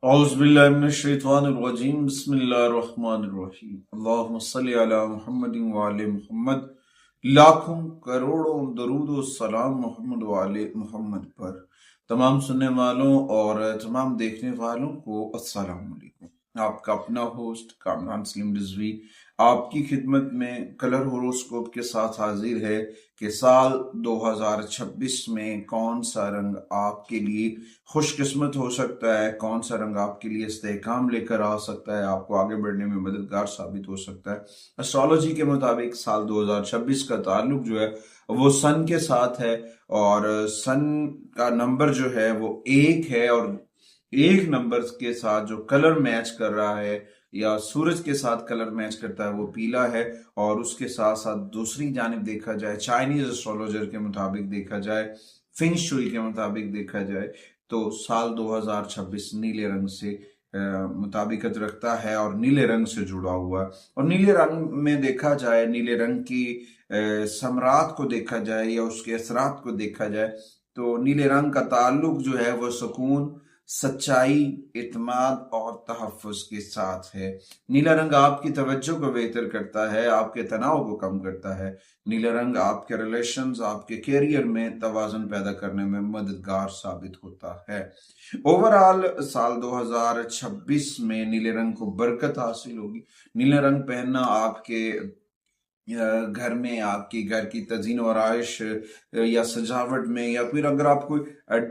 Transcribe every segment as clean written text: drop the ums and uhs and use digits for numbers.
اعوذ باللہ من الشیطان الرجیم بسم اللہ الرحمن الرحیم اللہم صلی علی محمد وعلی محمد۔ لاکھوں کروڑوں درود و سلام محمد وعلی محمد پر۔ تمام سننے والوں اور تمام دیکھنے والوں کو السلام علیکم۔ آپ کا اپنا ہوسٹ کامران سلیم رضوی آپ کی خدمت میں کلر ہوروسکوپ کے ساتھ حاضر ہے کہ سال 2026 میں کون سا رنگ آپ کے لیے خوش قسمت ہو سکتا ہے، کون سا رنگ آپ کے لیے استحکام لے کر آ سکتا ہے، آپ کو آگے بڑھنے میں مددگار ثابت ہو سکتا ہے۔ اسٹرالوجی کے مطابق سال 2026 کا تعلق جو ہے وہ سن کے ساتھ ہے، اور سن کا نمبر جو ہے وہ 1 ہے، اور 1 نمبر کے ساتھ جو کلر میچ کر رہا ہے یا سورج کے ساتھ کلر میچ کرتا ہے وہ پیلا ہے۔ اور اس کے ساتھ ساتھ دوسری جانب دیکھا جائے، چائنیز اسٹرالوجر کے مطابق دیکھا جائے، فنگ شوئی کے مطابق دیکھا جائے تو سال 2026 نیلے رنگ سے مطابقت رکھتا ہے اور نیلے رنگ سے جڑا ہوا ہے۔ اور نیلے رنگ میں دیکھا جائے، نیلے رنگ کی ثمرات کو دیکھا جائے یا اس کے اثرات کو دیکھا جائے تو نیلے رنگ کا تعلق جو ہے وہ سکون، سچائی، اعتماد اور تحفظ کے ساتھ ہے۔ نیلا رنگ آپ کی توجہ کو بہتر کرتا ہے، آپ کے تناؤ کو کم کرتا ہے۔ نیلا رنگ آپ کے ریلیشنز، آپ کے کیریئر میں توازن پیدا کرنے میں مددگار ثابت ہوتا ہے۔ اوورآل سال 2026 میں نیلے رنگ کو برکت حاصل ہوگی۔ نیلے رنگ پہننا آپ کے گھر میں، آپ کی گھر کی تزئین و آرائش یا سجاوٹ میں، یا پھر اگر آپ کوئی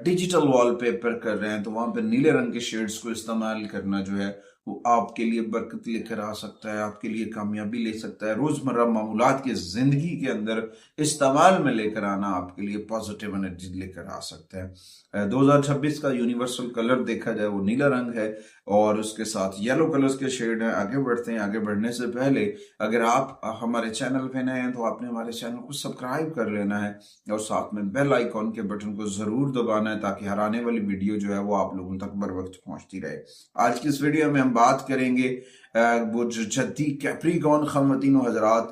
ڈیجیٹل وال پیپر کر رہے ہیں تو وہاں پہ نیلے رنگ کے شیڈز کو استعمال کرنا جو ہے وہ آپ کے لیے برکت لے کر آ سکتا ہے، آپ کے لیے کامیابی لے سکتا ہے۔ روزمرہ معمولات کی زندگی کے اندر استعمال میں لے کر آنا آپ کے لیے پازیٹیو انرجی لے کر آ سکتا ہے۔ 2026 کا یونیورسل کلر دیکھا جائے وہ نیلا رنگ ہے، اور اس کے ساتھ یلو کلرز کے شیڈ ہیں۔ آگے بڑھتے ہیں۔ آگے بڑھنے سے پہلے اگر آپ ہمارے چینل پہ نئے ہیں تو آپ نے ہمارے چینل کو سبسکرائب کر لینا ہے، اور ساتھ میں بیل آئیکن کے بٹن کو ضرور دبانا ہے تاکہ ہر آنے والی ویڈیو جو ہے وہ آپ لوگوں تک بر وقت پہنچتی رہے۔ آج کی اس ویڈیو میں ہم بات کریں گے وہ جو جدی کیپریکارن خواتین و حضرات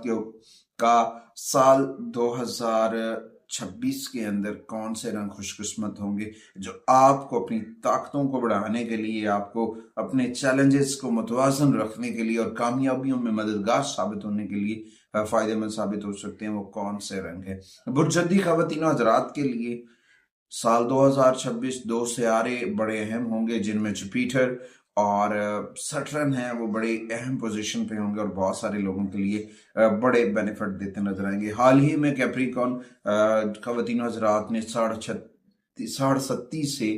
کا سال 2026 کے اندر کون سے رنگ خوش قسمت ہوں گے، جو آپ کو اپنی طاقتوں کو بڑھانے کے لیے، آپ کو اپنے چیلنجز کو متوازن رکھنے کے لیے اور کامیابیوں میں مددگار ثابت ہونے کے لیے فائدہ مند ثابت ہو سکتے ہیں، وہ کون سے رنگ ہیں۔ برجدی خواتین و حضرات کے لیے سال 2026 2 سیارے بڑے اہم ہوں گے، جن میں جوپیٹر اور سٹرن ہیں، وہ بڑے اہم پوزیشن پہ ہوں گے اور بہت سارے لوگوں کے لیے بڑے بینیفٹ دیتے نظر آئیں گے۔ حال ہی میں کیپریکارن خواتین و حضرات نے 37 سے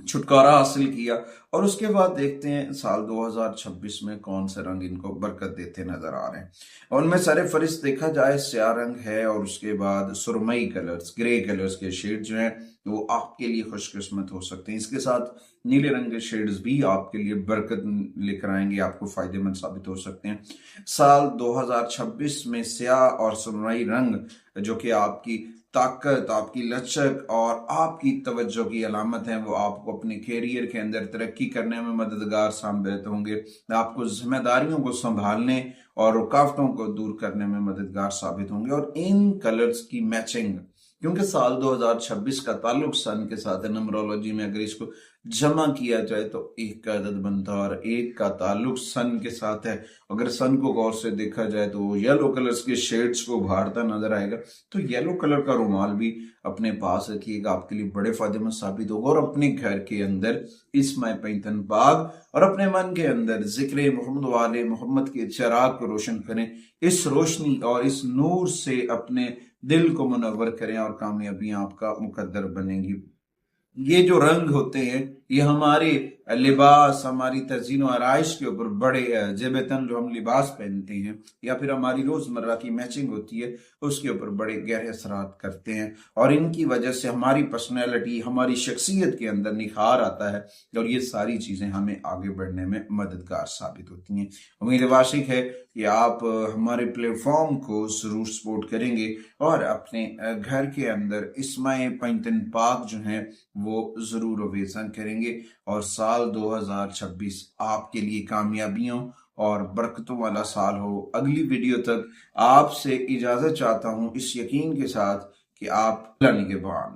چھٹکارا حاصل کیا، اور اس کے بعد دیکھتے ہیں سال 2026 میں کون سے رنگ ان کو برکت دیتے نظر آ رہے ہیں۔ ان میں سر فہرست دیکھا جائے سیاہ رنگ ہے، اور اس کے بعد سرمئی کلرز، گرے کلرز کے شیڈ جو ہیں وہ آپ کے لیے خوش قسمت ہو سکتے ہیں۔ اس کے ساتھ نیلے رنگ کے شیڈز بھی آپ کے لیے برکت لے کر آئیں گے، آپ کو فائدہ مند ثابت ہو سکتے ہیں۔ سال 2026 میں سیاہ اور سرمئی رنگ جو کہ آپ کی طاقت، آپ کی لچک اور آپ کی توجہ کی علامت ہیں، وہ آپ کو اپنے کیریئر کے اندر ترقی کرنے میں مددگار ثابت ہوں گے، آپ کو ذمہ داریوں کو سنبھالنے اور رکاوٹوں کو دور کرنے میں مددگار ثابت ہوں گے۔ اور ان کلرز کی میچنگ، کیونکہ سال 2026 کا تعلق سن کے ساتھ ہے، نمبرولوجی میں اگر اس کو جمع کیا جائے تو 1 کا عدد بنتا ہے، اور 1 کا تعلق سن کے ساتھ ہے۔ اگر سن کو غور سے دیکھا جائے تو وہ یلو کلرز کے شیڈز کو ابھارتا نظر آئے گا، تو یلو کلر کا رومال بھی اپنے پاس رکھیے گا، آپ کے لیے بڑے فائدہ مند ثابت ہوگا۔ اور اپنے گھر کے اندر اسماء پینتن پاک اور اپنے من کے اندر ذکر محمد والے محمد کے چراغ کو روشن کریں، اس روشنی اور اس نور سے اپنے دل کو منور کریں، اور کامیابیاں آپ کا مقدر بنیں گی۔ یہ جو رنگ ہوتے ہیں یہ ہمارے لباس، ہماری تزئین و آرائش کے اوپر بڑے جیب تن جو ہم لباس پہنتے ہیں یا پھر ہماری روزمرہ کی میچنگ ہوتی ہے اس کے اوپر بڑے گہرے اثرات کرتے ہیں، اور ان کی وجہ سے ہماری پرسنالٹی، ہماری شخصیت کے اندر نکھار آتا ہے، اور یہ ساری چیزیں ہمیں آگے بڑھنے میں مددگار ثابت ہوتی ہیں۔ امید واشک ہے کہ آپ ہمارے پلیٹ فارم کو ضرور سپورٹ کریں گے، اور اپنے گھر کے اندر اسماء پینتن پاک جو ہیں وہ ضرور اویزن کریں گے، اور سال 2026 آپ کے لیے کامیابیوں اور برکتوں والا سال ہو۔ اگلی ویڈیو تک آپ سے اجازت چاہتا ہوں اس یقین کے ساتھ کہ آپ اللہ نگہبان۔